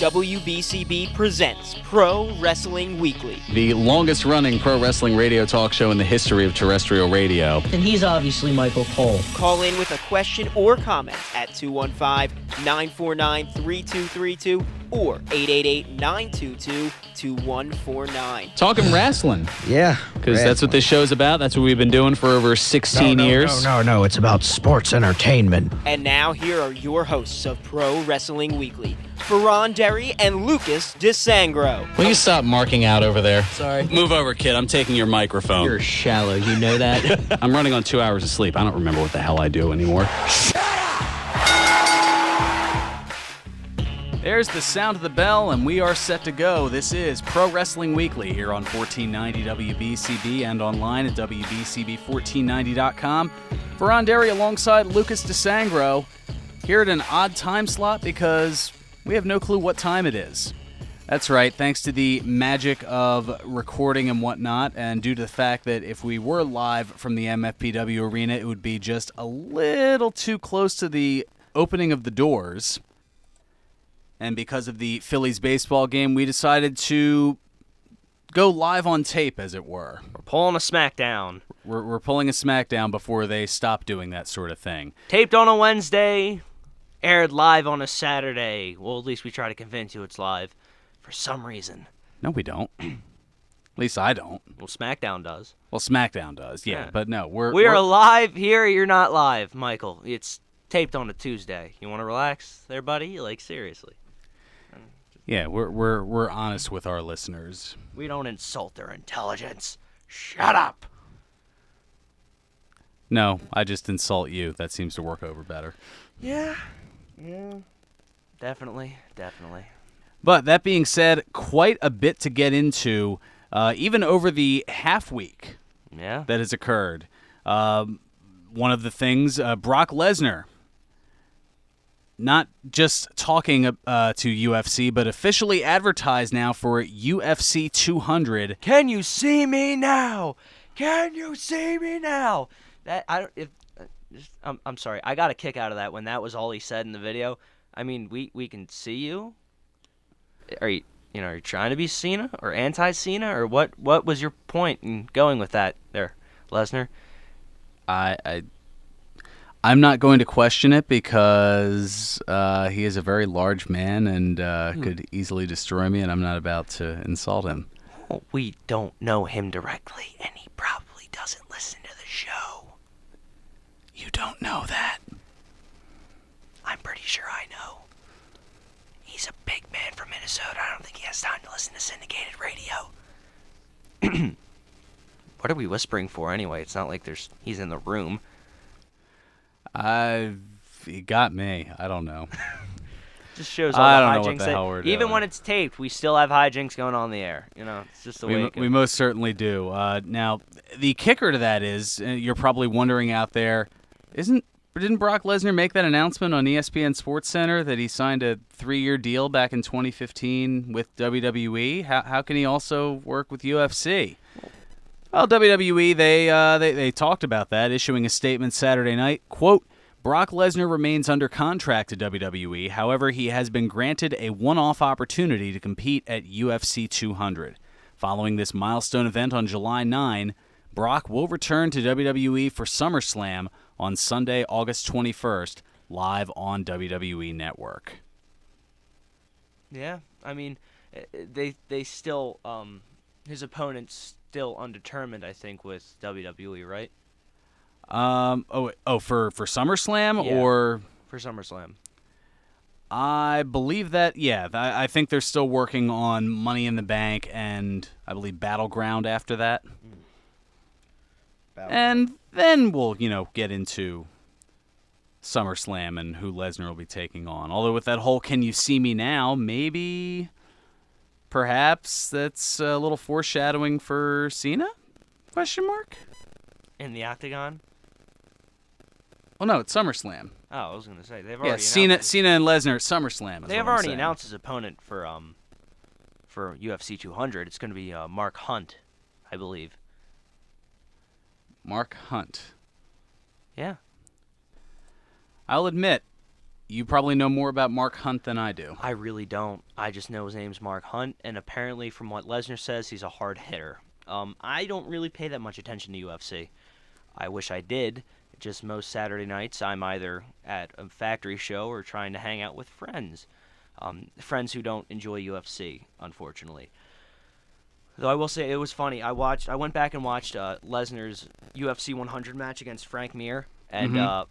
WBCB presents Pro Wrestling Weekly, the longest-running pro wrestling radio talk show in the history of terrestrial radio. And he's obviously Michael Cole. Call in with a question or comment at 215-949-3232 or 888-922-2149. Talking wrestling. Yeah. Because that's what this show's about. That's what we've been doing for over 16 years. No. It's about sports entertainment. And now here are your hosts of Pro Wrestling Weekly, Fearon and Lucas DeSangro. Will you stop marking out over there? Sorry. Move over, kid. I'm taking your microphone. You're shallow, you know that? I'm running on 2 hours of sleep. I don't remember what the hell I do anymore. There's the sound of the bell, and we are set to go. This is Pro Wrestling Weekly here on 1490 WBCB and online at WBCB1490.com. Fearon Derry alongside Lucas DeSangro here at an odd time slot because we have no clue what time it is. That's right, thanks to the magic of recording and whatnot, and due to the fact that if we were live from the MFPW arena, it would be just a little too close to the opening of the doors. And because of the Phillies baseball game, we decided to go live on tape, as it were. We're pulling a SmackDown. We're pulling a SmackDown before they stop doing that sort of thing. Taped on a Wednesday, aired live on a Saturday. Well, at least we try to convince you it's live for some reason. No, we don't. At least I don't. Well, SmackDown does. Well, SmackDown does, yeah. But no, we're live here. You're not live, Michael. It's taped on a Tuesday. You want to relax there, buddy? Like, seriously. Yeah, we're honest with our listeners. We don't insult their intelligence. Shut up. No, I just insult you. That seems to work over better. Yeah. Definitely. But that being said, quite a bit to get into, even over the half week that has occurred. One of the things, Brock Lesnar, not just talking to UFC, but officially advertised now for UFC 200. Can you see me now? Can you see me now? I'm sorry. I got a kick out of that when that was all he said in the video. I mean, we can see you. Are you trying to be Cena or anti-Cena, or what was your point in going with that there, Lesnar? I'm not going to question it because he is a very large man and could easily destroy me, and I'm not about to insult him. Well, we don't know him directly, and he probably doesn't listen to the show. You don't know that. I'm pretty sure I know. He's a big man from Minnesota. I don't think he has time to listen to syndicated radio. What are we whispering for anyway? It's not like he's in the room. He got me. I don't know. Just shows all the hijinks. I don't know what the hell we're doing. Even when it's taped, we still have hijinks going on in the air. It's just the way it goes. We most certainly do. Now, the kicker to that is, you're probably wondering out there, didn't Brock Lesnar make that announcement on ESPN SportsCenter that he signed a 3-year deal back in 2015 with WWE? How can he also work with UFC? Well, WWE, they talked about that, issuing a statement Saturday night. Quote, Brock Lesnar remains under contract to WWE. However, he has been granted a one-off opportunity to compete at UFC 200. Following this milestone event on July 9, Brock will return to WWE for SummerSlam on Sunday, August 21st, live on WWE Network. Yeah, I mean, they still, his opponent's still undetermined, I think, with WWE, right? For SummerSlam, yeah, or for SummerSlam? I believe that, yeah. I think they're still working on Money in the Bank and I believe Battleground after that. And then we'll, get into SummerSlam and who Lesnar will be taking on. Although with that whole "Can you see me now?" maybe, perhaps that's a little foreshadowing for Cena? Question mark? In the Octagon? Oh no, it's SummerSlam. Oh, I was gonna say they've already Cena and Lesnar at SummerSlam. They have already announced his opponent for UFC 200. It's gonna be Mark Hunt, I believe. Mark Hunt. Yeah. I'll admit, You probably know more about Mark Hunt than I do. I really don't. I just know his name's Mark Hunt, and apparently, from what Lesnar says, he's a hard hitter. I don't really pay that much attention to UFC. I wish I did. Just most Saturday nights, I'm either at a factory show or trying to hang out with friends. Friends who don't enjoy UFC, unfortunately. Though I will say it was funny. I went back and watched Lesnar's UFC 100 match against Frank Mir, and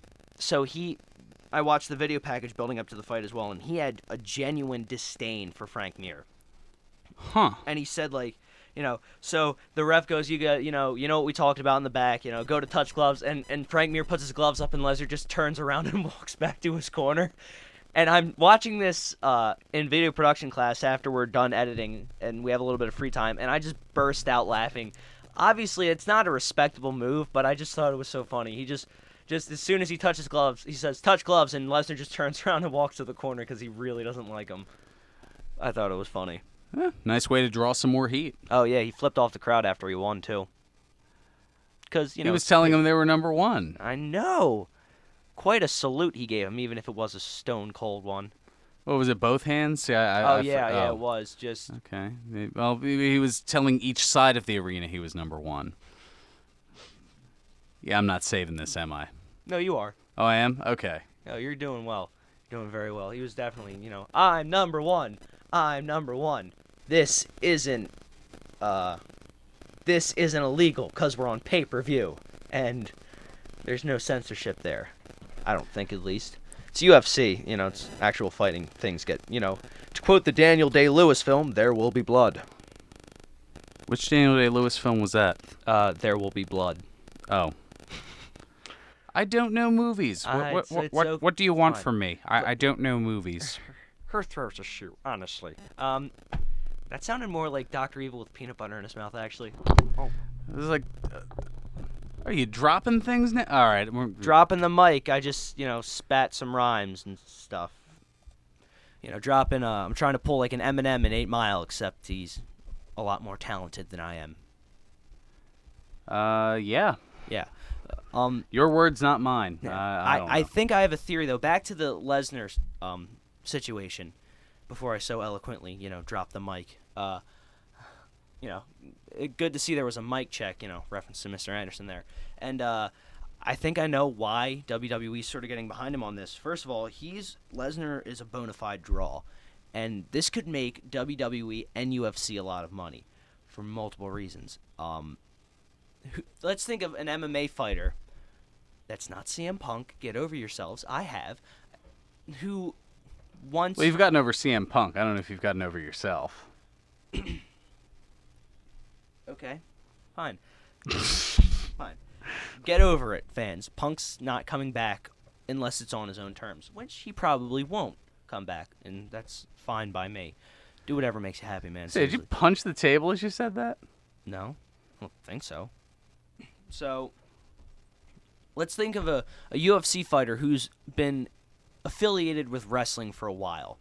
I watched the video package building up to the fight as well, and he had a genuine disdain for Frank Mir. Huh. And he said, like, so the ref goes, you know what we talked about in the back, go to touch gloves, and Frank Mir puts his gloves up, and Lesnar just turns around and walks back to his corner. And I'm watching this in video production class after we're done editing, and we have a little bit of free time, and I just burst out laughing. Obviously, it's not a respectable move, but I just thought it was so funny. He just as soon as he touches gloves, he says, touch gloves, and Lesnar just turns around and walks to the corner because he really doesn't like him. I thought it was funny. Nice way to draw some more heat. Oh, yeah, he flipped off the crowd after he won, too. Because, he was telling them they were number one. I know. Quite a salute he gave him, even if it was a stone-cold one. What was it, both hands? Yeah, it was. Just okay. Well, he was telling each side of the arena he was number one. Yeah, I'm not saving this, am I? No, you are. Oh, I am? Okay. No, you're doing well. You're doing very well. He was definitely, I'm number one. I'm number one. This isn't illegal because we're on pay-per-view, and there's no censorship there. I don't think, at least. It's UFC, it's actual fighting. Things get, to quote the Daniel Day-Lewis film, there will be blood. Which Daniel Day-Lewis film was that? There Will Be Blood. Oh. I don't know movies. What do you want from me? I don't know movies. Her throat's a shoe, honestly. That sounded more like Dr. Evil with peanut butter in his mouth, actually. Oh. It was like... Are you dropping things now? All right. Dropping the mic. I just, spat some rhymes and stuff. Dropping, I'm trying to pull like an Eminem in 8 Mile, except he's a lot more talented than I am. Yeah. Yeah. Your words, not mine. I think I have a theory, though. Back to the Lesnar situation, before I so eloquently, dropped the mic. Good to see there was a mic check, reference to Mr. Anderson there. And I think I know why WWE's sort of getting behind him on this. First of all, Lesnar is a bona fide draw. And this could make WWE and UFC a lot of money for multiple reasons. Let's think of an MMA fighter that's not CM Punk. Get over yourselves. I have. Who once... Well, you've gotten over CM Punk. I don't know if you've gotten over yourself. Okay, fine. Fine. Get over it, fans. Punk's not coming back unless it's on his own terms, which he probably won't come back, and that's fine by me. Do whatever makes you happy, man. Did you punch the table as you said that? No, I don't think so. So, let's think of a UFC fighter who's been affiliated with wrestling for a while.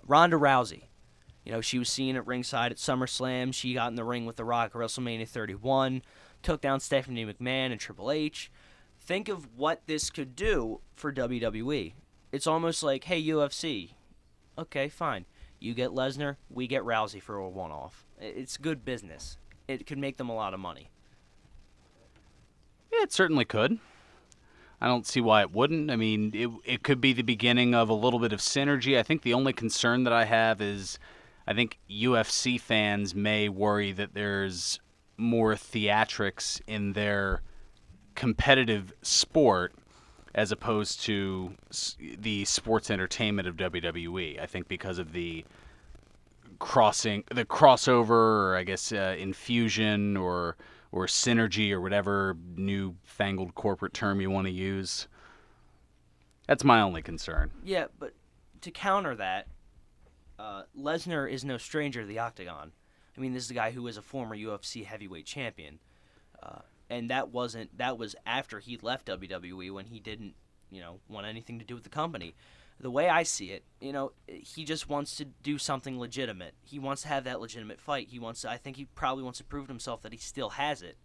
Ronda Rousey. She was seen at ringside at SummerSlam. She got in the ring with The Rock at WrestleMania 31, took down Stephanie McMahon and Triple H. Think of what this could do for WWE. It's almost like, hey, UFC, okay, fine. You get Lesnar, we get Rousey for a one-off. It's good business. It could make them a lot of money. Yeah, it certainly could. I don't see why it wouldn't. I mean, it could be the beginning of a little bit of synergy. I think the only concern that I have is... I think UFC fans may worry that there's more theatrics in their competitive sport as opposed to the sports entertainment of WWE. I think because of the crossover, or I guess infusion or synergy or whatever new fangled corporate term you want to use. That's my only concern. Yeah, but to counter that, Lesnar is no stranger to the octagon. I mean, this is a guy who was a former UFC heavyweight champion, and that was after he left WWE when he didn't, want anything to do with the company. The way I see it, he just wants to do something legitimate. He wants to have that legitimate fight. I think he probably wants to prove to himself that he still has it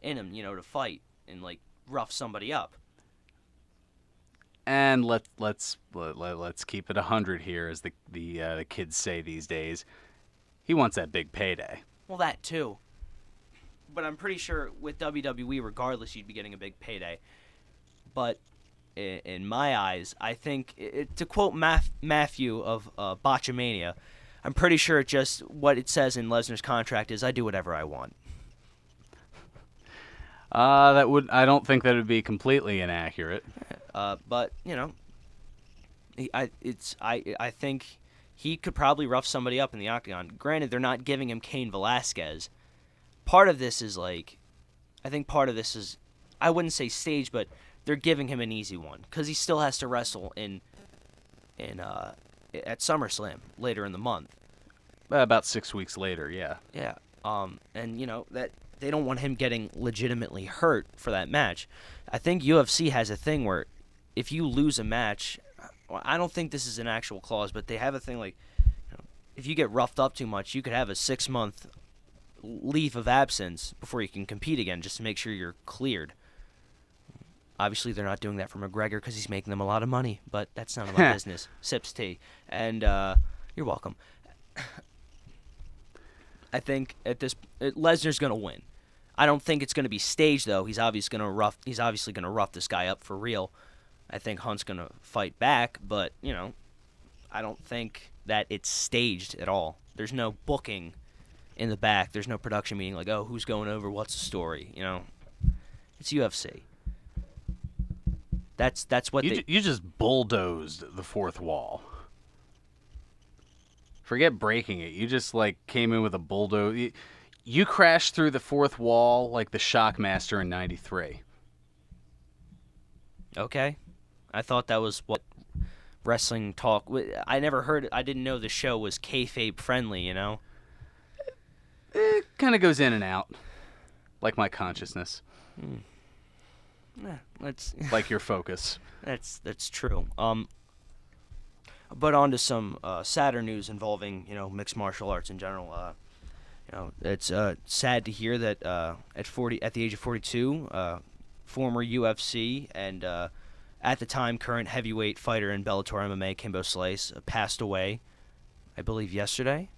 in him, to fight and rough somebody up. And let's keep it 100 here, as the kids say these days. He wants that big payday. Well, that too. But I'm pretty sure with WWE, regardless, you'd be getting a big payday. But in my eyes, I think, to quote Matthew of Botchamania, I'm pretty sure just what it says in Lesnar's contract is, I do whatever I want. I don't think that would be completely inaccurate. But I think he could probably rough somebody up in the octagon. Granted, they're not giving him Cain Velasquez. Part of this is I wouldn't say staged, but they're giving him an easy one because he still has to wrestle at SummerSlam later in the month. About 6 weeks later, yeah. Yeah. And that they don't want him getting legitimately hurt for that match. I think UFC has a thing where if you lose a match, I don't think this is an actual clause, but they have a thing like, if you get roughed up too much, you could have a 6-month leave of absence before you can compete again, just to make sure you're cleared. Obviously, they're not doing that for McGregor because he's making them a lot of money, but that's none of my business. Sips tea. And you're welcome. I think Lesnar's going to win. I don't think it's going to be staged, though. He's obviously going to rough this guy up for real. I think Hunt's going to fight back, but, I don't think that it's staged at all. There's no booking in the back. There's no production meeting like, oh, who's going over? What's the story? It's UFC. That's what you just bulldozed the fourth wall. Forget breaking it. You just came in with a bulldoze. You crashed through the fourth wall like the Shockmaster in '93. Okay. I thought that was what wrestling talk. I never heard it. I didn't know the show was kayfabe friendly, It kind of goes in and out, like my consciousness. Like your focus. That's true. But on to some sadder news involving mixed martial arts in general. It's sad to hear that at the age of 42, former UFC and at the time current heavyweight fighter in Bellator MMA Kimbo Slice passed away, I believe yesterday.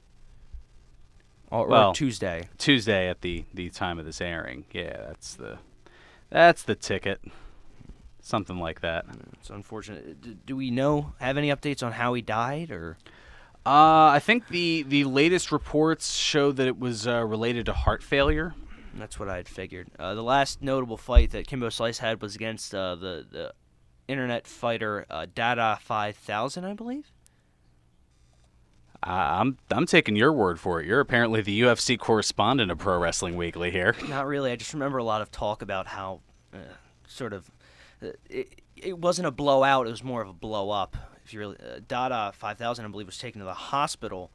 Or Tuesday. Tuesday at the time of this airing. Yeah, that's the ticket. Something like that. It's unfortunate. Do we have any updates on how he died, or? I think the latest reports show that it was related to heart failure. That's what I had figured. The last notable fight that Kimbo Slice had was against the internet fighter Dada 5000, I believe. I'm taking your word for it. You're apparently the UFC correspondent of Pro Wrestling Weekly here. Not really. I just remember a lot of talk about how it wasn't a blowout. It was more of a blow up. If you really, Dada 5000, I believe, was taken to the hospital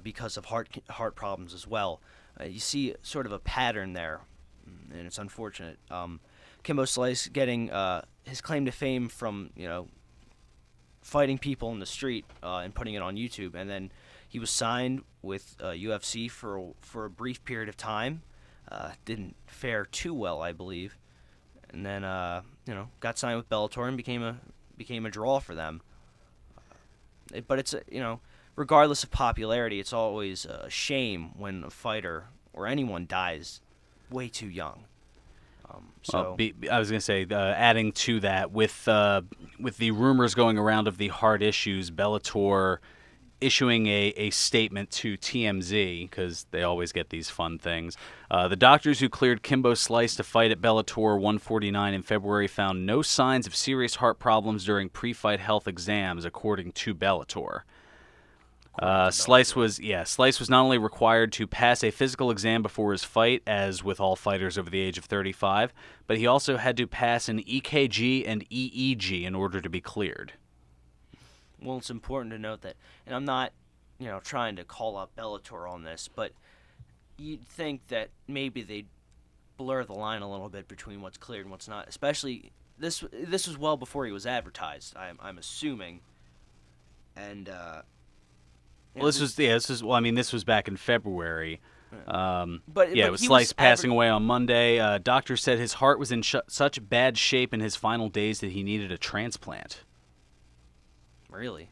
because of heart problems as well. You see sort of a pattern there, and it's unfortunate. Kimbo Slice getting his claim to fame from fighting people in the street and putting it on YouTube, and then he was signed with UFC for a brief period of time. Didn't fare too well, I believe, and then got signed with Bellator and became a draw for them. But it's regardless of popularity, it's always a shame when a fighter or anyone dies way too young. I was going to say, adding to that, with the rumors going around of the heart issues, Bellator issuing a statement to TMZ, because they always get these fun things. The doctors who cleared Kimbo Slice to fight at Bellator 149 in February found no signs of serious heart problems during pre-fight health exams, according to Bellator. Slice was not only required to pass a physical exam before his fight, as with all fighters over the age of 35, but he also had to pass an EKG and EEG in order to be cleared. Well, it's important to note that, and I'm not, trying to call out Bellator on this, but you'd think that maybe they'd blur the line a little bit between what's cleared and what's not. Especially this was well before he was advertised. I'm assuming, and. This was back in February. But it was he Slice passing away on Monday. Doctors said his heart was in such bad shape in his final days that he needed a transplant. Really?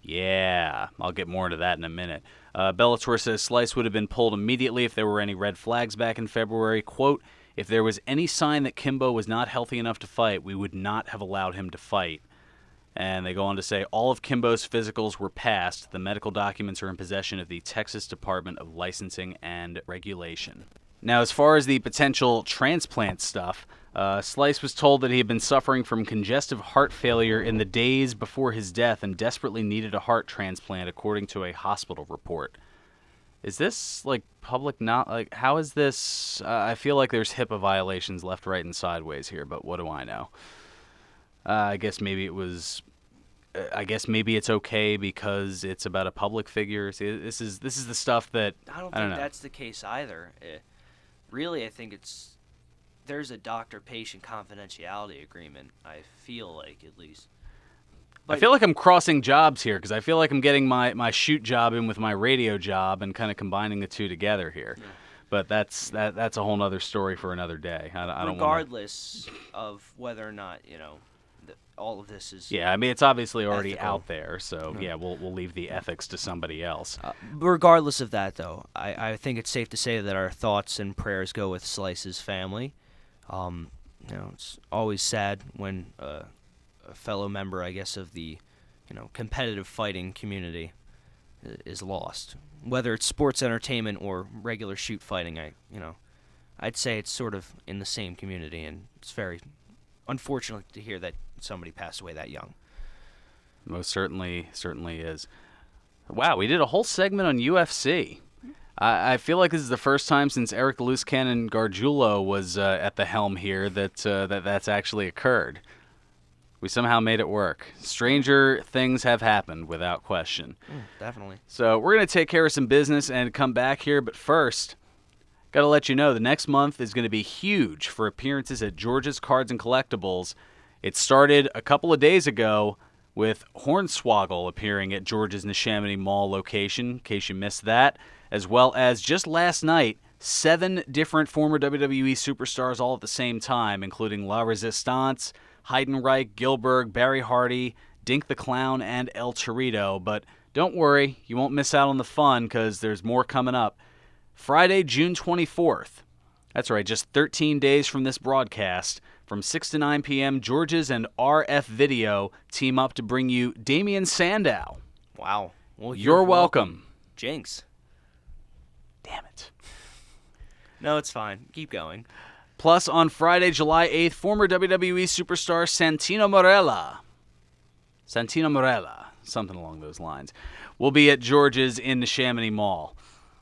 Yeah, I'll get more into that in a minute. Bellator says Slice would have been pulled immediately if there were any red flags back in February. Quote, if there was any sign that Kimbo was not healthy enough to fight, we would not have allowed him to fight. And they go on to say all of Kimbo's physicals were passed. The medical documents are in possession of the Texas Department of Licensing and Regulation. Now, as far as the potential transplant stuff, Slice was told that he had been suffering from congestive heart failure in the days before his death and desperately needed a heart transplant, according to a hospital report. Is this, public not like, how is this? I feel like there's HIPAA violations left, right, and sideways here, but what do I know? I guess maybe it's okay because it's about a public figure. See, this is the stuff that I don't know. think that's the case either. Really, I think there's a doctor-patient confidentiality agreement. I feel like, at least. I feel like I'm crossing jobs here because I feel like I'm getting my shoot job in with my radio job and kind of combining the two together here. Yeah. But that's a whole other story for another day. I don't Regardless of whether or not, all of this is I mean, it's obviously already ethical. Out there, so we'll leave the ethics to somebody else. Regardless of that, though, I think it's safe to say that our thoughts and prayers go with Slice's family. It's always sad when a fellow member, I guess, of the competitive fighting community is lost. Whether it's sports entertainment or regular shoot fighting, I'd say it's sort of in the same community, and it's very unfortunate to hear that somebody passed away that young. Most certainly is. Wow, we did a whole segment on UFC. I feel like this is the first time since Eric the Loose Cannon Gargiulo was at the helm here that's actually occurred. We somehow made it work. Stranger things have happened, without question. Definitely. So we're going to take care of some business and come back here, but first, got to let you know the next month is going to be huge for appearances at George's Cards and Collectibles. It started a couple of days ago with Hornswoggle appearing at George's Neshaminy Mall location, in case you missed that, as well as just last night, 7 different former WWE superstars all at the same time, including La Resistance, Heidenreich, Gilbert, Barry Hardy, Dink the Clown, and El Torito. But don't worry, you won't miss out on the fun because there's more coming up. Friday, June 24th. That's right, just 13 days from this broadcast. From 6 to 9 p.m., George's and RF Video team up to bring you Damian Sandow. Wow. Well, you're welcome. Jinx. Damn it. No, it's fine. Keep going. Plus, on Friday, July 8th, former WWE superstar Santino Marella, something along those lines, will be at George's in Neshaminy Mall.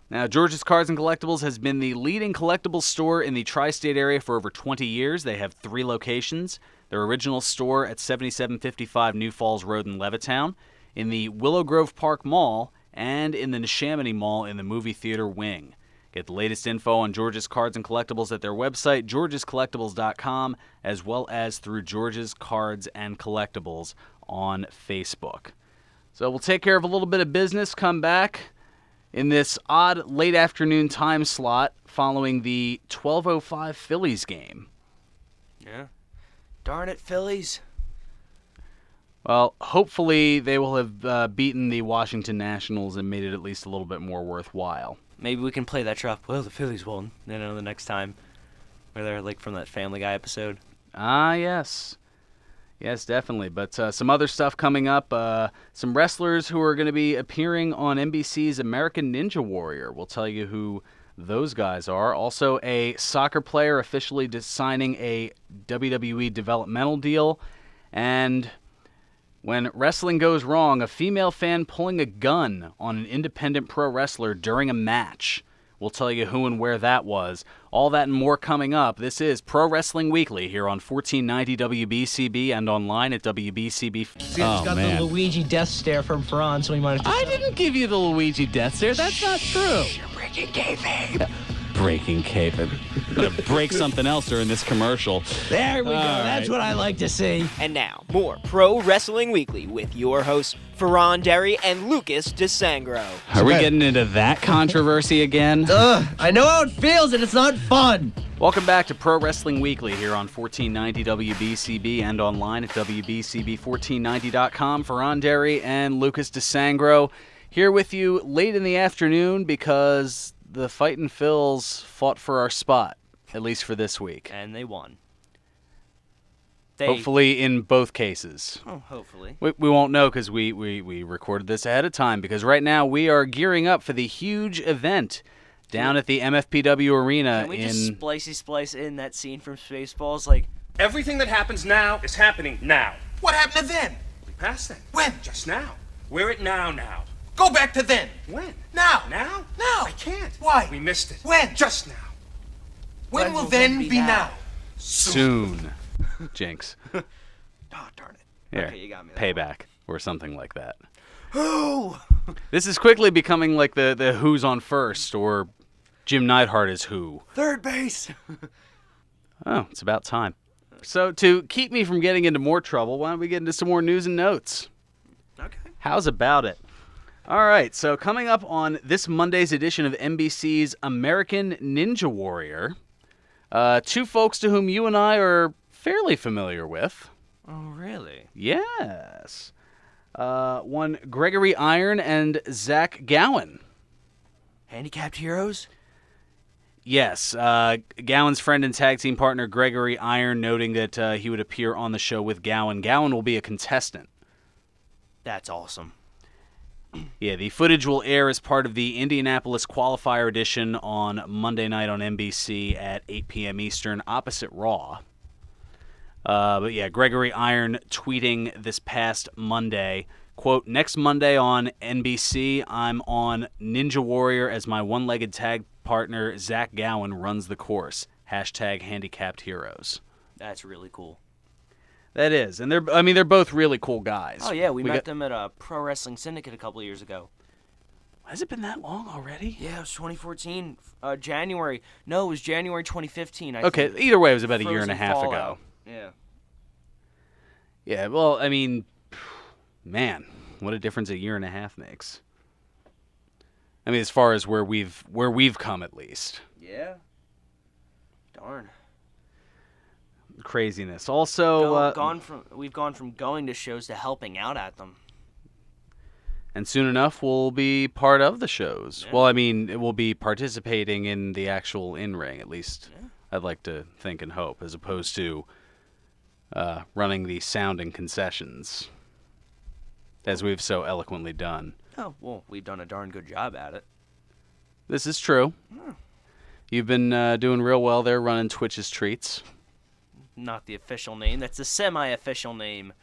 Now, George's Cards and Collectibles has been the leading collectibles store in the tri-state area for over 20 years. They have 3 locations. Their original store at 7755 New Falls Road in Levittown, in the Willow Grove Park Mall, and in the Neshaminy Mall in the movie theater wing. Get the latest info on George's Cards and Collectibles at their website, georgescollectibles.com, as well as through George's Cards and Collectibles on Facebook. So we'll take care of a little bit of business, come back in this odd late afternoon time slot following the 12:05 Phillies game. Yeah. Darn it, Phillies. Well, hopefully they will have beaten the Washington Nationals and made it at least a little bit more worthwhile. Maybe we can play that drop. Well, the Phillies won. The next time. Where they're from that Family Guy episode. Ah, yes. Yes, definitely. But some other stuff coming up. Some wrestlers who are going to be appearing on NBC's American Ninja Warrior. We'll tell you who those guys are. Also, a soccer player officially signing a WWE developmental deal. And when wrestling goes wrong, a female fan pulling a gun on an independent pro wrestler during a match. We'll tell you who and where that was. All that and more coming up. This is Pro Wrestling Weekly here on 1490 WBCB and online at WBCB. Got the Luigi death stare from Fearon, so we might have to... I didn't give you the Luigi death stare. That's not true. You're breaking kayfabe. breaking cape. I'm gonna break something else during this commercial. There we go. That's right. what I like to see. And now, more Pro Wrestling Weekly with your hosts, Fearon Derry and Lucas DeSangro. Are we getting into that controversy again? I know how it feels, and it's not fun. Welcome back to Pro Wrestling Weekly here on 1490 WBCB and online at WBCB1490.com. Fearon Derry and Lucas DeSangro here with you late in the afternoon because the Fightin' Phils fought for our spot, at least for this week. And they won. Hopefully in both cases. Oh, hopefully. We won't know because we recorded this ahead of time because right now we are gearing up for the huge event down at the MFPW Arena. Can we just splice in that scene from Spaceballs? Like, everything that happens now is happening now. What happened to then? We passed then. When? Just now. We're at now. Go back to then. When? Now. Now? Now. I can't. Why? We missed it. When? Just now. When will then be now? Soon. Jinx. Oh, darn it. Here, Okay, you got me that payback or something like that. Who? This is quickly becoming like the Who's on First or Jim Neidhart is Who. Third base. Oh, it's about time. So to keep me from getting into more trouble, why don't we get into some more news and notes? okay. How's about it? All right, so coming up on this Monday's edition of NBC's American Ninja Warrior, two folks to whom you and I are fairly familiar with. Oh, really? Yes. One Gregory Iron and Zach Gowen. Handicapped heroes? Yes, Gowen's friend and tag team partner Gregory Iron noting that he would appear on the show with Gowen. Gowen will be a contestant. That's awesome. Yeah, the footage will air as part of the Indianapolis Qualifier Edition on Monday night on NBC at 8 p.m. Eastern, opposite Raw. But yeah, Gregory Iron tweeting this past Monday, quote, "Next Monday on NBC, I'm on Ninja Warrior as my one-legged tag partner Zach Gowen runs the course. Hashtag handicapped heroes." That's really cool. That is, and they're both really cool guys. Oh, yeah, we met them at a Pro Wrestling Syndicate a couple of years ago. Has it been that long already? Yeah, it was 2014, January. No, it was January 2015, I Okay, think. either way, it was about a year and Frozen a half ago. Fallout. Yeah. Yeah, well, I mean, man, what a difference a year and a half makes. I mean, as far as where we've come, at least. Yeah. Darn. Craziness. Also, We've gone from going to shows to helping out at them. and soon enough, we'll be part of the shows. Yeah. Well, I mean, it will be participating in the actual in-ring, at least. Yeah. I'd like to think and hope, as opposed to running the sound and concessions, as we've so eloquently done. Oh, well, we've done a darn good job at it. This is true. You've been doing real well there, running Twitch's Treats. Not the official name. That's the semi-official name.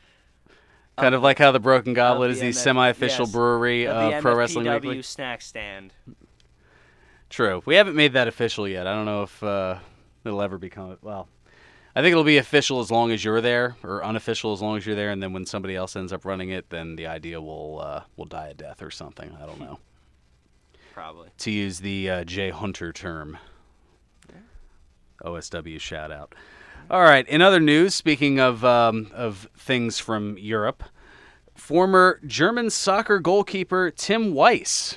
Kind of like how the Broken Goblet of is the the semi-official yes, brewery of the Pro Wrestling MFPW Weekly. snack stand. True. We haven't made that official yet. I don't know if it'll ever become... Well, I think it'll be official as long as you're there, or unofficial as long as you're there, and then when somebody else ends up running it, then the idea will die a death or something. I don't know. Probably. To use the Jay Hunter term. OSW shout out. All right. In other news, speaking of things from Europe, former German soccer goalkeeper Tim Weiss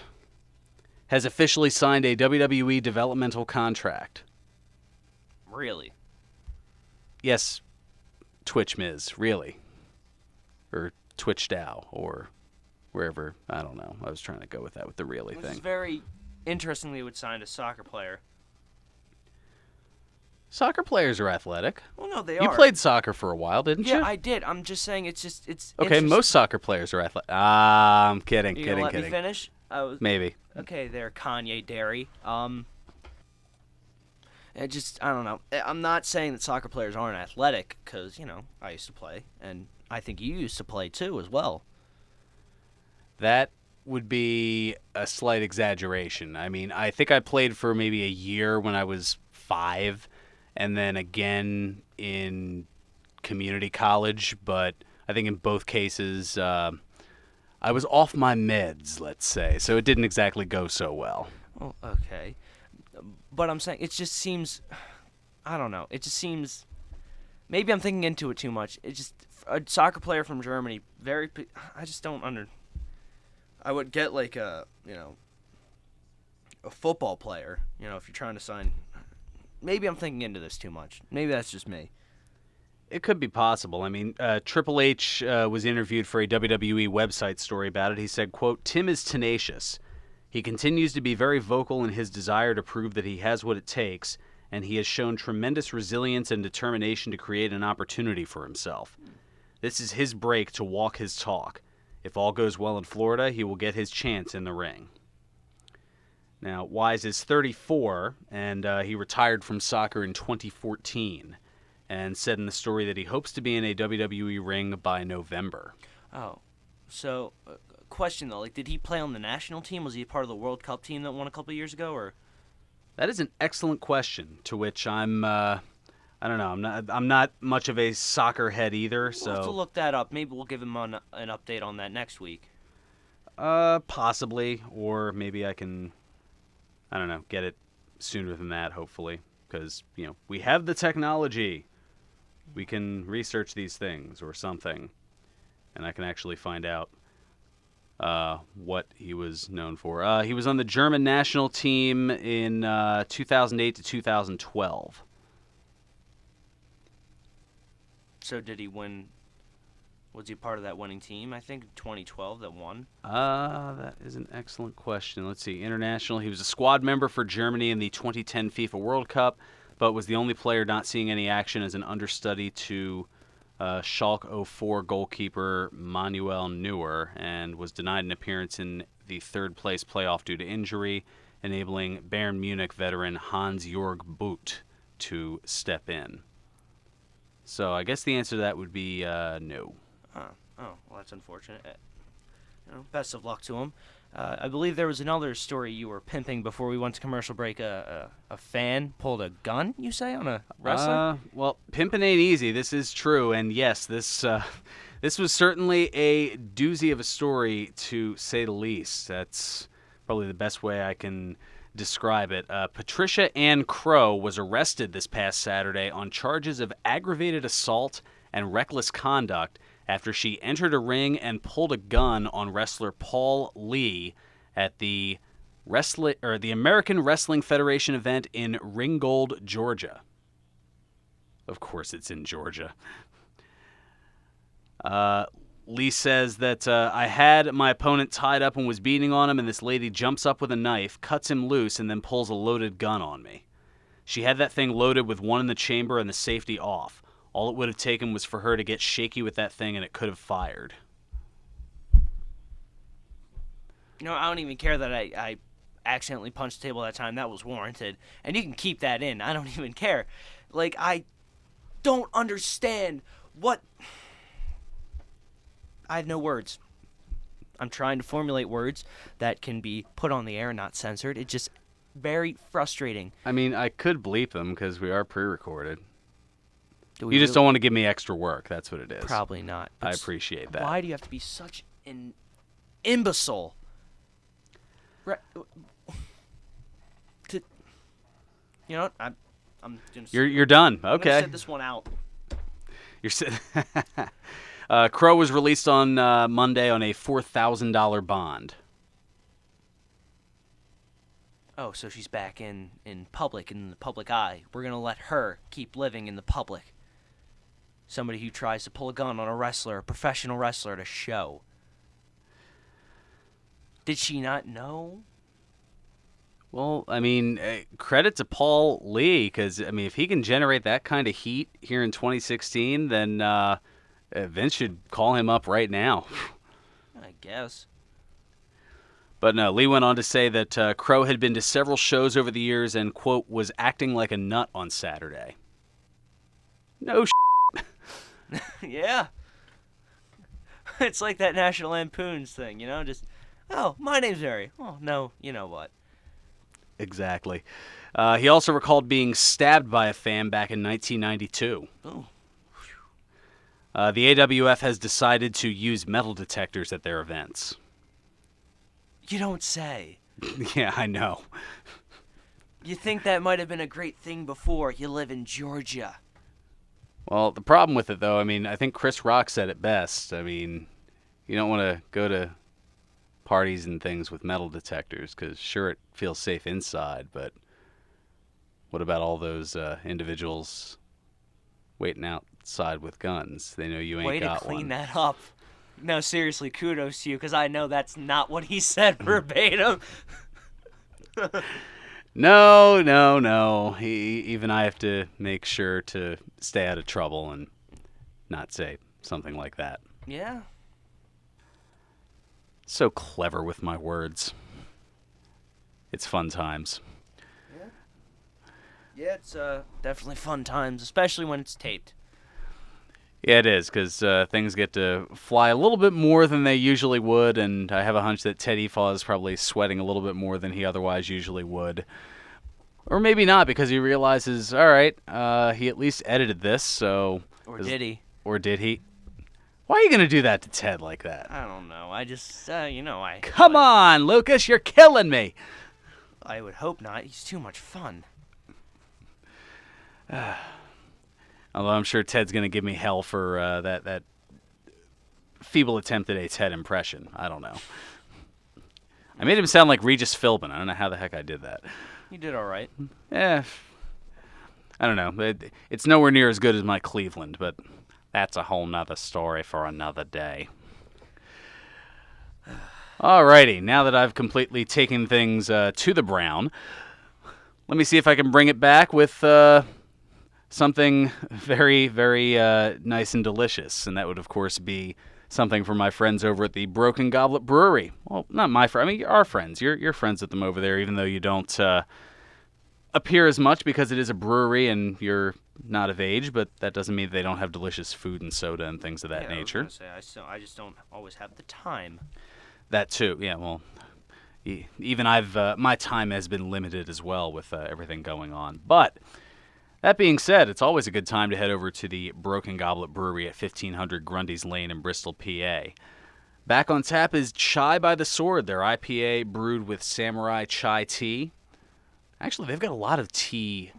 has officially signed a WWE developmental contract. Really? Yes, Twitch Miz, really. Or Twitch Dow, or wherever. I don't know. I was trying to go with that with the really This is thing. very interestingly would sign a soccer player. Soccer players are athletic. Well, no, they You are. played soccer for a while, didn't you? Yeah, I did. I'm just saying it's Okay, interest- most soccer players are athletic. I'm kidding, You kidding, gonna let kidding. me finish? Maybe. Okay, there, Kanye Derry. I don't know. I'm not saying that soccer players aren't athletic, because, I used to play, and I think you used to play too as well. That would be a slight exaggeration. I mean, I think I played for maybe a year when I was 5, and then again in community college, but I think in both cases I was off my meds, let's say, so it didn't exactly go so well. Well, okay. But I'm saying it just seems, I don't know. It just seems, maybe I'm thinking into it too much. It just a soccer player from Germany, I just don't I would get like a football player. If you're trying to sign. Maybe I'm thinking into this too much. Maybe that's just me. It could be possible. I mean, Triple H was interviewed for a WWE website story about it. He said, quote, "Tim is tenacious. He continues to be very vocal in his desire to prove that he has what it takes, and he has shown tremendous resilience and determination to create an opportunity for himself. This is his break to walk his talk. If all goes well in Florida, he will get his chance in the ring." Now, Wise is 34, and he retired from soccer in 2014, and said in the story that he hopes to be in a WWE ring by November. Oh, so question though, like, did he play on the national team? Was he a part of the World Cup team that won a couple of years ago, or? That is an excellent question, to which I'm, I don't know, I'm not much of a soccer head either, so. We'll have to look that up. Maybe we'll give him an update on that next week. Possibly, or maybe I can, I don't know, get it sooner than that, hopefully, because, we have the technology. We can research these things or something, and I can actually find out what he was known for. He was on the German national team in 2008 to 2012. So did he win? Was he part of that winning team? I think 2012 that won. That is an excellent question. Let's see. International. He was a squad member for Germany in the 2010 FIFA World Cup, but was the only player not seeing any action as an understudy to Schalke 04 goalkeeper Manuel Neuer, and was denied an appearance in the third-place playoff due to injury, enabling Bayern Munich veteran Hans-Jörg Butt to step in. So I guess the answer to that would be no. Oh, well, that's unfortunate. Best of luck to him. I believe there was another story you were pimping before we went to commercial break. A fan pulled a gun, you say, on a wrestler? Well, pimping ain't easy. This is true, and yes, this was certainly a doozy of a story, to say the least. That's probably the best way I can describe it. Patricia Ann Crow was arrested this past Saturday on charges of aggravated assault and reckless conduct after she entered a ring and pulled a gun on wrestler Paul Lee at the American Wrestling Federation event in Ringgold, Georgia. Of course it's in Georgia. Lee says that I had my opponent tied up and was beating on him, and this lady jumps up with a knife, cuts him loose, and then pulls a loaded gun on me. She had that thing loaded with one in the chamber and the safety off. All it would have taken was for her to get shaky with that thing, and it could have fired. I don't even care that I accidentally punched the table that time. That was warranted. And you can keep that in. I don't even care. Like, I don't understand what... I have no words. I'm trying to formulate words that can be put on the air and not censored. It's just very frustrating. I mean, I could bleep them because we are pre-recorded. You just don't want to give me extra work. That's what it is. Probably not. I appreciate that. Why do you have to be such an imbecile? You know what? I'm gonna. You're done. Okay. I'm gonna sit this one out. Crow was released on Monday on a $4,000 bond. Oh, so she's back in public, in the public eye. We're gonna let her keep living in the public. Somebody who tries to pull a gun on a wrestler, a professional wrestler, at a show. Did she not know? Well, I mean, credit to Paul Lee, because, I mean, if he can generate that kind of heat here in 2016, then Vince should call him up right now. I guess. But no, Lee went on to say that Crow had been to several shows over the years and, quote, was acting like a nut on Saturday. No Yeah. It's like that National Lampoon's thing, just, oh, my name's Mary. Oh, no, you know what. Exactly. He also recalled being stabbed by a fan back in 1992. Oh. The AWF has decided to use metal detectors at their events. You don't say. Yeah, I know. You think that might have been a great thing before. You live in Georgia. Well, the problem with it, though, I mean, I think Chris Rock said it best. I mean, you don't want to go to parties and things with metal detectors because, sure, it feels safe inside, but what about all those individuals waiting outside with guns? They know you ain't Way to got clean one. that up. No, seriously, kudos to you, because I know that's not what he said verbatim. No. Even I have to make sure to stay out of trouble and not say something like that. Yeah. So clever with my words. It's fun times. Yeah, it's definitely fun times, especially when it's taped. Yeah, it is, because things get to fly a little bit more than they usually would, and I have a hunch that Ted Efaw is probably sweating a little bit more than he otherwise usually would. Or maybe not, because he realizes, all right, he at least edited this, so... Or did he? Or did he? Why are you going to do that to Ted like that? I don't know. I just, Come on, Lucas, you're killing me! I would hope not. He's too much fun. Although I'm sure Ted's going to give me hell for that feeble attempt at a Ted impression. I don't know. I made him sound like Regis Philbin. I don't know how the heck I did that. You did all right. I don't know. It's nowhere near as good as my Cleveland, but that's a whole nother story for another day. Alrighty, now that I've completely taken things to the brown, let me see if I can bring it back with... something very, very nice and delicious, and that would, of course, be something for my friends over at the Broken Goblet Brewery. Well, not my friend. I mean, our friends. You're friends with them over there, even though you don't appear as much because it is a brewery and you're not of age, but that doesn't mean they don't have delicious food and soda and things of that nature. I was gonna say, I just don't always have the time. That too, yeah, well... Even my time has been limited as well with everything going on. But... that being said, it's always a good time to head over to the Broken Goblet Brewery at 1500 Grundy's Lane in Bristol, PA. Back on tap is Chai by the Sword, their IPA brewed with samurai chai tea. Actually, they've got a lot of tea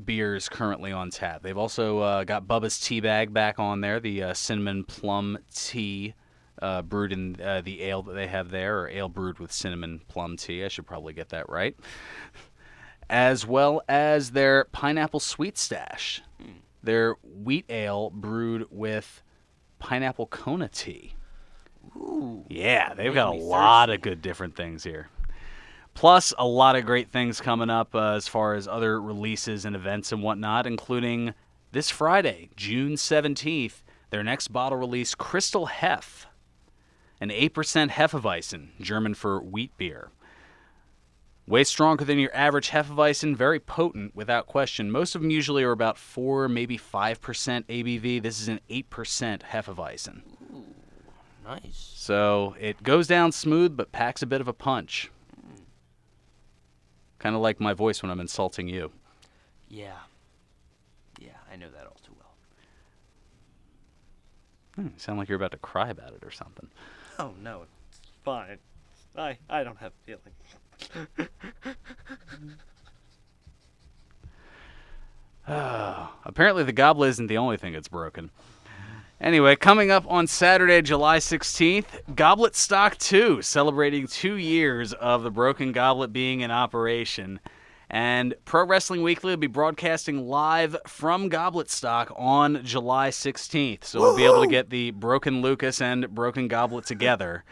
beers currently on tap. They've also got Bubba's Tea Bag back on there, the cinnamon plum tea brewed in the ale that they have there, or ale brewed with cinnamon plum tea. I should probably get that right. As well as their Pineapple Sweet Stash, their wheat ale brewed with pineapple Kona tea. Ooh. Yeah, they've got a lot of good different things here. Plus, a lot of great things coming up as far as other releases and events and whatnot, including this Friday, June 17th, their next bottle release, Crystal Hef, an 8% Hefeweizen, German for wheat beer. Way stronger than your average Hefeweizen, very potent without question. Most of them usually are about 4, maybe 5% ABV. This is an 8% Hefeweizen. Ooh, nice. So it goes down smooth but packs a bit of a punch. Kind of like my voice when I'm insulting you. Yeah. Yeah, I know that all too well. You sound like you're about to cry about it or something. Oh, no, it's fine. I don't have feelings. Apparently the goblet isn't the only thing that's broken. Anyway, coming up on Saturday, July 16th, Goblet Stock 2, celebrating 2 years of the Broken Goblet being in operation. And Pro Wrestling Weekly will be broadcasting live from Goblet Stock on July 16th. So we'll be able to get the Broken Lucas and Broken Goblet together.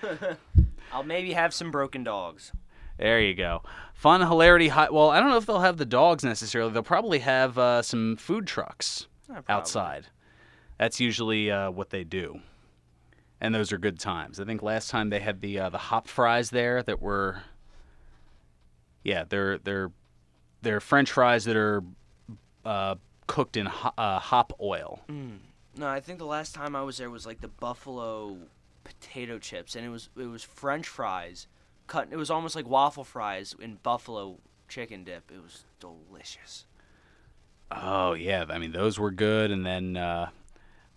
I'll maybe have some broken dogs. There you go. Fun, hilarity, well, I don't know if they'll have the dogs necessarily. They'll probably have some food trucks outside. That's usually what they do. And those are good times. I think last time they had the hop fries there that were... yeah, they're French fries that are cooked in hop oil. No, I think the last time I was there was like the buffalo potato chips, and it was French fries cut. It was almost like waffle fries in buffalo chicken dip. It was delicious. Oh yeah, I mean those were good, and then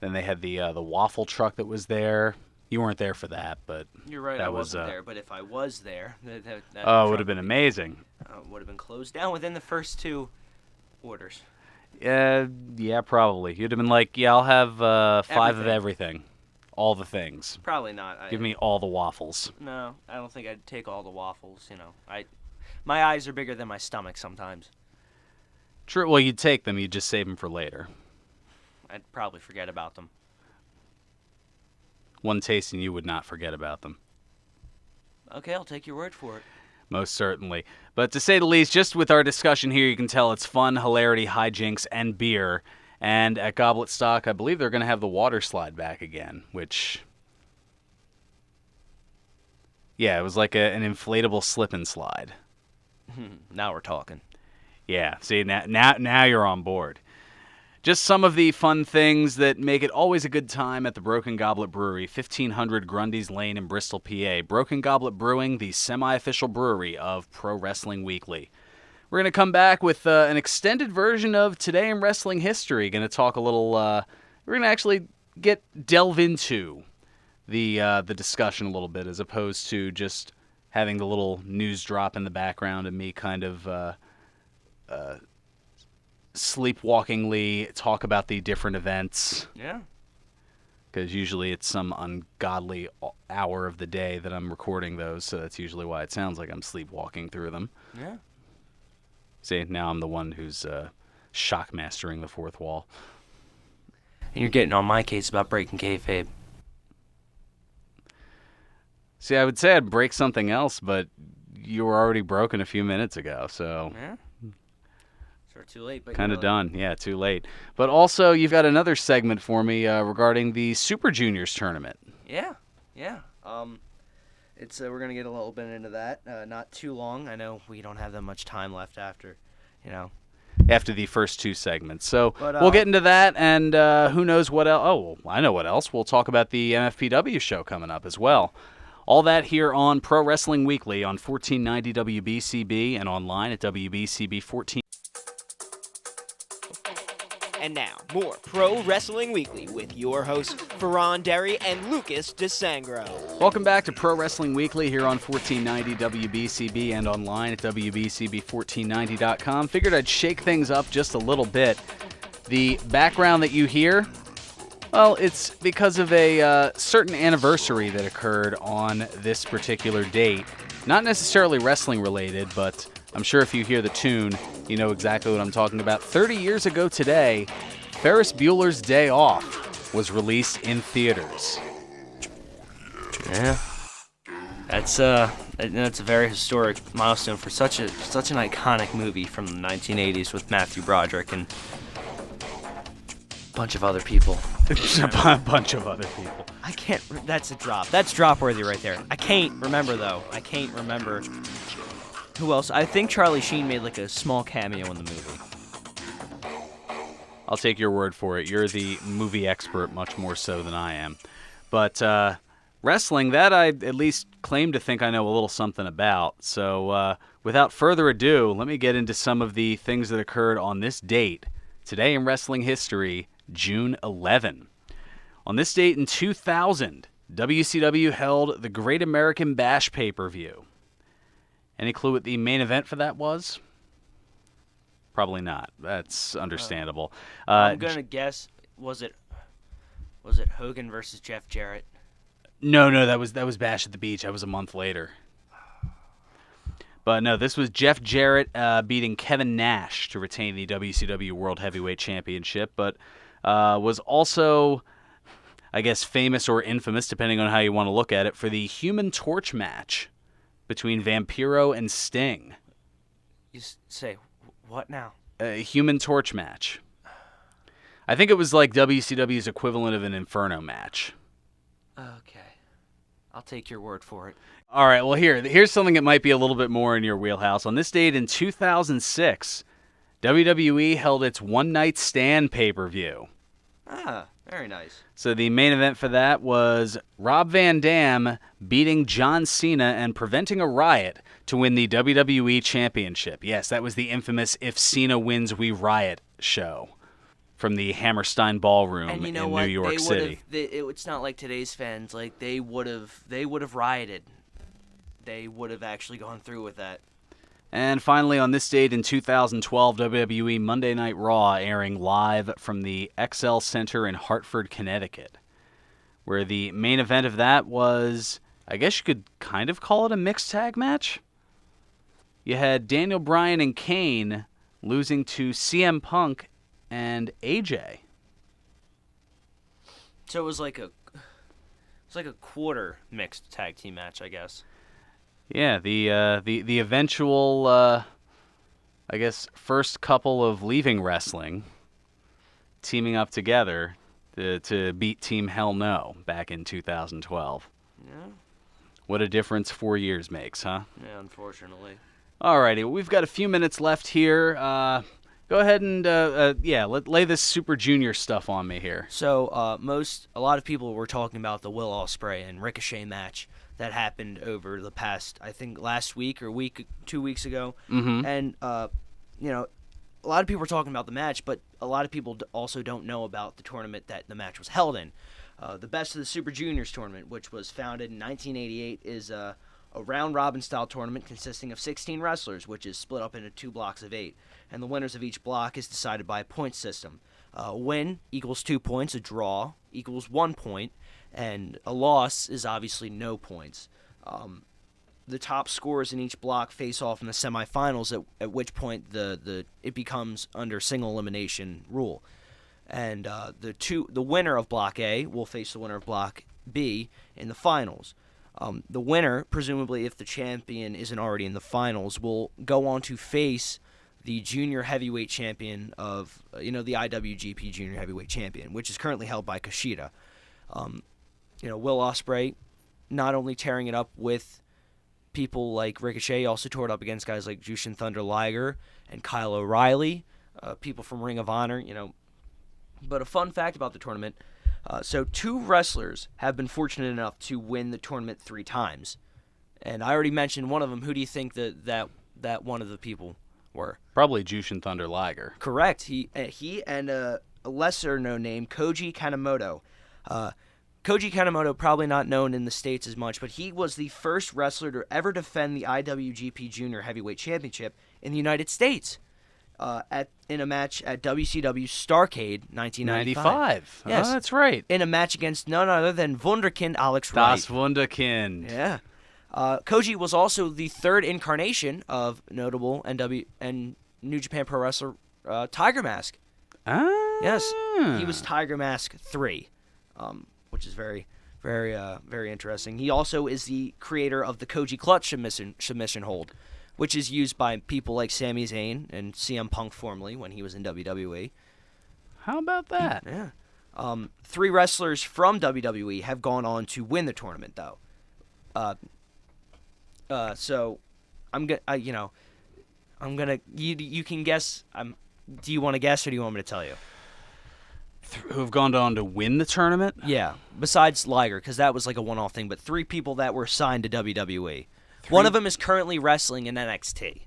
they had the waffle truck that was there. You weren't there for that, but You're right, that I was, wasn't there, but if I was there, that oh, it would have been amazing. Would have been closed down within the first 2 orders. Yeah, probably. You'd have been like, yeah, I'll have 5 of everything. All the things. Probably not. Give me all the waffles. No, I don't think I'd take all the waffles, My eyes are bigger than my stomach sometimes. True. Well, you'd take them. You'd just save them for later. I'd probably forget about them. One taste and you would not forget about them. Okay, I'll take your word for it. Most certainly. But to say the least, just with our discussion here, you can tell it's fun, hilarity, hijinks, and beer. And at Goblet Stock, I believe they're going to have the water slide back again, which... Yeah, it was like an inflatable slip and slide. Now we're talking. Yeah, see, now you're on board. Just some of the fun things that make it always a good time at the Broken Goblet Brewery, 1500 Grundy's Lane in Bristol, PA. Broken Goblet Brewing, the semi-official brewery of Pro Wrestling Weekly. We're going to come back with an extended version of Today in Wrestling History. Going to talk a little, we're going to actually delve into the discussion a little bit, as opposed to just having the little news drop in the background and me kind of sleepwalkingly talk about the different events. Yeah. Because usually it's some ungodly hour of the day that I'm recording those, so that's usually why it sounds like I'm sleepwalking through them. Yeah. See, now I'm the one who's shock mastering the fourth wall. And you're getting on my case about breaking kayfabe. See, I would say I'd break something else, but you were already broken a few minutes ago, so... Yeah. Sort of too late, but... Kind of done. Yeah, too late. But also, you've got another segment for me regarding the Super Juniors tournament. Yeah. It's we're going to get a little bit into that. Not too long. I know we don't have that much time left after, After the first 2 segments. So But, we'll get into that, and who knows what else. Oh, I know what else. We'll talk about the MFPW show coming up as well. All that here on Pro Wrestling Weekly on 1490 WBCB and online at WBCB 14. And now, more Pro Wrestling Weekly with your hosts, Fearon and Lucas DeSangro. Welcome back to Pro Wrestling Weekly here on 1490 WBCB and online at WBCB1490.com. Figured I'd shake things up just a little bit. The background that you hear, well, it's because of a certain anniversary that occurred on this particular date. Not necessarily wrestling related, but I'm sure if you hear the tune, you know exactly what I'm talking about. 30 years ago today, Ferris Bueller's Day Off was released in theaters. Yeah. That's a very historic milestone for such an iconic movie from the 1980s with Matthew Broderick and a bunch of other people. A bunch of other people. I can't. That's a drop. That's drop worthy right there. I can't remember though. I can't remember who else. I think Charlie Sheen made like a small cameo in the movie. I'll take your word for it. You're the movie expert, much more so than I am. But wrestling, that I at least claim to think I know a little something about. So without further ado, let me get into some of the things that occurred on this date. Today in wrestling history, June 11. On this date in 2000, WCW held the Great American Bash pay-per-view. Any clue what the main event for that was? Probably not. That's understandable. I'm gonna guess. Was it Hogan versus Jeff Jarrett? No, that was Bash at the Beach. That was a month later. But no, this was Jeff Jarrett beating Kevin Nash to retain the WCW World Heavyweight Championship, but was also, I guess, famous or infamous, depending on how you want to look at it, for the Human Torch match between Vampiro and Sting. You say what now? A Human Torch match. I think it was like WCW's equivalent of an Inferno match. Okay. I'll take your word for it. All right, well, here's something that might be a little bit more in your wheelhouse. On this date in 2006, WWE held its One Night Stand pay-per-view. Ah, very nice. So the main event for that was Rob Van Dam beating John Cena and preventing a riot to win the WWE Championship. Yes, that was the infamous If Cena Wins, We Riot show. from the Hammerstein Ballroom And you know in what? New York City. It's not like today's fans. Like they would have rioted. They would have actually gone through with that. And finally, on this date in 2012, WWE Monday Night Raw airing live from the XL Center in Hartford, Connecticut, where the main event of that was, I guess you could kind of call it a mixed tag match. You had Daniel Bryan and Kane losing to CM Punk and AJ. So it was like a quarter mixed tag team match, I guess. Yeah, the eventual, I guess, first couple of leaving wrestling, teaming up together to beat Team Hell No back in 2012. Yeah. What a difference 4 years makes, huh? Yeah, unfortunately. Alrighty, we've got a few minutes left here. Go ahead and lay this Super Junior stuff on me here. So a lot of people were talking about the Will Ospreay and Ricochet match that happened over the past, I think, last week or 2 weeks ago. Mm-hmm. And a lot of people were talking about the match, but a lot of people also don't know about the tournament that the match was held in. The Best of the Super Juniors tournament, which was founded in 1988, is a round-robin style tournament consisting of 16 wrestlers, which is split up into 2 blocks of 8. And the winners of each block is decided by a point system. A win equals 2 points, a draw equals 1 point, and a loss is obviously no points. The top scorers in each block face off in the semifinals, at which point it becomes under single elimination rule. And the winner of Block A will face the winner of Block B in the finals. The winner, presumably if the champion isn't already in the finals, will go on to face the junior heavyweight champion of, the IWGP junior heavyweight champion, which is currently held by Kushida. Will Ospreay not only tearing it up with people like Ricochet, he also tore it up against guys like Jushin Thunder Liger and Kyle O'Reilly, people from Ring of Honor, But a fun fact about the tournament, so 2 wrestlers have been fortunate enough to win the tournament 3 times. And I already mentioned one of them. Who do you think that one of the people were? Probably Jushin Thunder Liger. Correct. He and a lesser-known name, Koji Kanemoto. Koji Kanemoto, probably not known in the States as much, but he was the first wrestler to ever defend the IWGP Junior Heavyweight Championship in the United States in a match at WCW Starrcade 1995. Yes. Oh, that's right. In a match against none other than Wunderkind Alex Wright. Das Wunderkind. Yeah. Koji was also the 3rd incarnation of notable and New Japan Pro Wrestler Tiger Mask. Ah. Yes, he was Tiger Mask 3, which is very, very, very interesting. He also is the creator of the Koji Clutch submission hold, which is used by people like Sami Zayn and CM Punk formerly when he was in WWE. How about that? Yeah. 3 wrestlers from WWE have gone on to win the tournament, though. So I'm gonna. You can guess. Do you want to guess or do you want me to tell you? Who have gone on to win the tournament? Yeah. Besides Liger, because that was like a one-off thing, but 3 people that were signed to WWE. One of them is currently wrestling in NXT.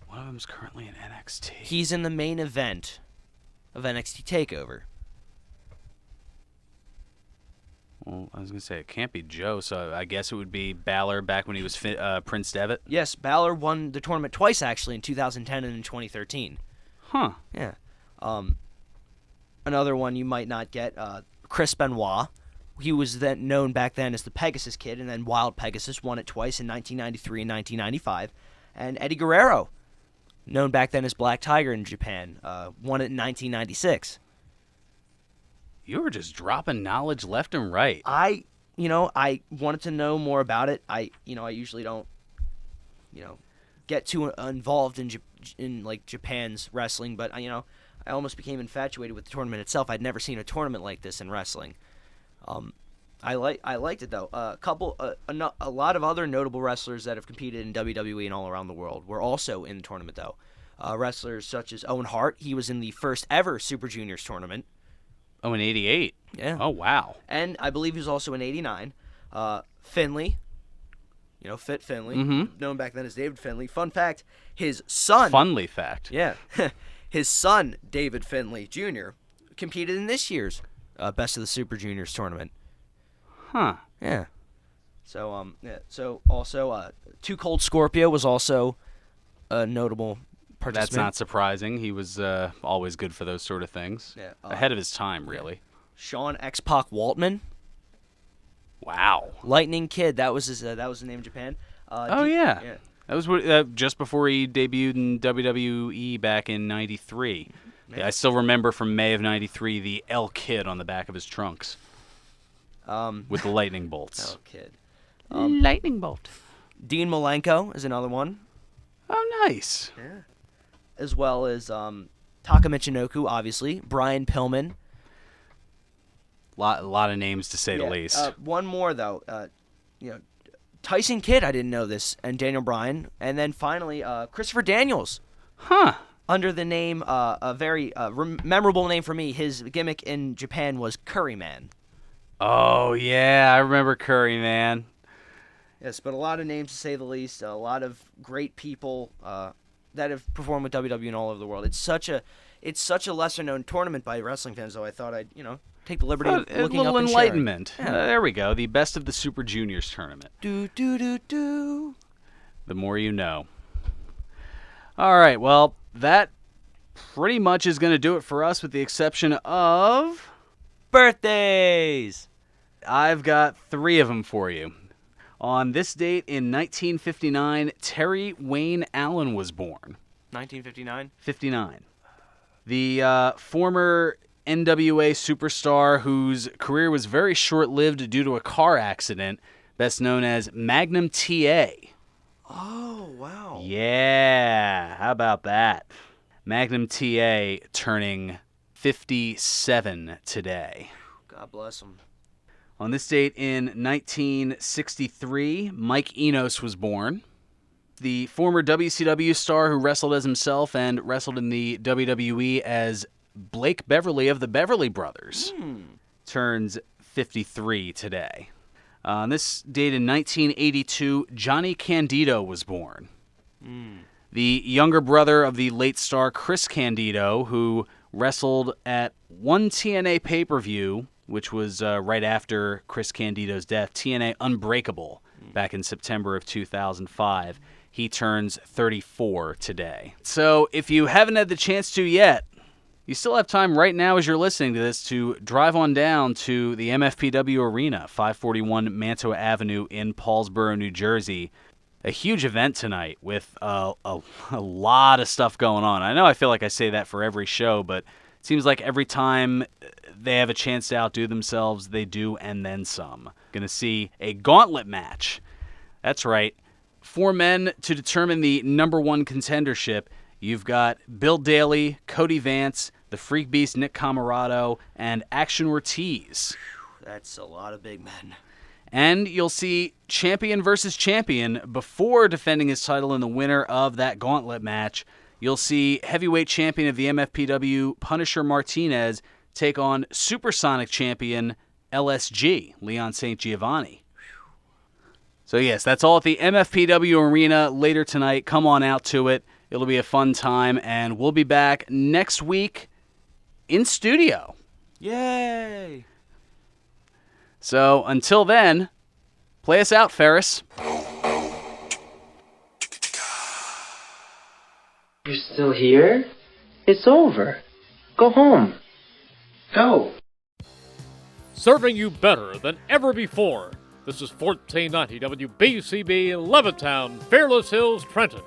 One of them is currently in NXT. He's in the main event of NXT TakeOver. Well, I was going to say, it can't be Joe, so I guess it would be Balor back when he was Prince Devitt. Yes, Balor won the tournament twice, actually, in 2010 and in 2013. Huh. Yeah. Another one you might not get, Chris Benoit. He was then known back then as the Pegasus Kid, and then Wild Pegasus won it twice in 1993 and 1995. And Eddie Guerrero, known back then as Black Tiger in Japan, won it in 1996. You were just dropping knowledge left and right. I wanted to know more about it. I usually don't, get too involved in like Japan's wrestling, but I almost became infatuated with the tournament itself. I'd never seen a tournament like this in wrestling. I liked it though. A lot of other notable wrestlers that have competed in WWE and all around the world were also in the tournament though. Wrestlers such as Owen Hart, he was in the first ever Super Juniors tournament. Oh, in 88? Yeah. Oh, wow. And I believe he was also in 89. Finley, Fit Finley, known back then as David Finley. Fun fact, his son... Funly fact. Yeah. His son, David Finley Jr., competed in this year's Best of the Super Juniors tournament. Huh. Yeah. So So also, Too Cold Scorpio was also a notable participant. That's not surprising. He was always good for those sort of things. Yeah, Ahead of his time, really. Sean X-Pac Waltman, Wow. Lightning Kid. That was his name in Japan. Yeah. That was just before he debuted in WWE back in '93. Yeah, I still remember from May of '93 the L Kid on the back of his trunks with the lightning bolts. Oh, Kid. Lightning bolt. Dean Malenko is another one, Oh, nice. as well as Taka Michinoku, obviously. Brian Pillman. Lot of names to say the least. One more though, Tyson Kidd. I didn't know this, and Daniel Bryan, and then finally Christopher Daniels Huh. under the name a very memorable name for me. His gimmick in Japan was Curry Man. Oh, yeah. I remember Curry, man. Yes, but a lot of names to say the least. A lot of great people that have performed with WWE all over the world. It's such a lesser known tournament by wrestling fans. Though I thought I'd take the liberty of A looking little up and enlightenment. sharing. There we go. The Best of the Super Juniors tournament. Do do do do. The more you know. All right. Well, that pretty much is going to do it for us, with the exception of Birthdays. I've got 3 of them for you. On this date in 1959, Terry Wayne Allen was born. 1959. 59. The former NWA superstar whose career was very short-lived due to a car accident, best known as Magnum TA. Oh wow. Yeah, how about that? Magnum TA turning 57 today. God bless him. On this date in 1963, Mike Enos was born. The former WCW star who wrestled as himself and wrestled in the WWE as Blake Beverly of the Beverly Brothers turns 53 today. On this date in 1982, Johnny Candido was born. The younger brother of the late star Chris Candido, who wrestled at one TNA pay-per-view, which was right after Chris Candido's death, TNA Unbreakable, back in September of 2005. He turns 34 today. So if you haven't had the chance to yet, you still have time right now as you're listening to this to drive on down to the MFPW Arena, 541 Mantua Avenue in Paulsboro, New Jersey. A huge event tonight with a lot of stuff going on. I know I feel like I say that for every show, but it seems like every time they have a chance to outdo themselves, they do, and then some. Going to see a gauntlet match. That's right. 4 men to determine the number 1 contendership. You've got Bill Daly, Cody Vance, the Freak Beast Nick Camarado, and Action Ortiz. That's a lot of big men. And you'll see champion versus champion before defending his title, in the winner of that gauntlet match. You'll see heavyweight champion of the MFPW, Punisher Martinez, take on supersonic champion LSG, Leon St. Giovanni. So yes, that's all at the MFPW Arena later tonight. Come on out to it. It'll be a fun time, and we'll be back next week in studio. Yay! So until then, play us out, Ferris. You're still here? It's over. Go home. Go. Serving you better than ever before. This is 1490 WBCB, Levittown, Fearless Hills, Trenton.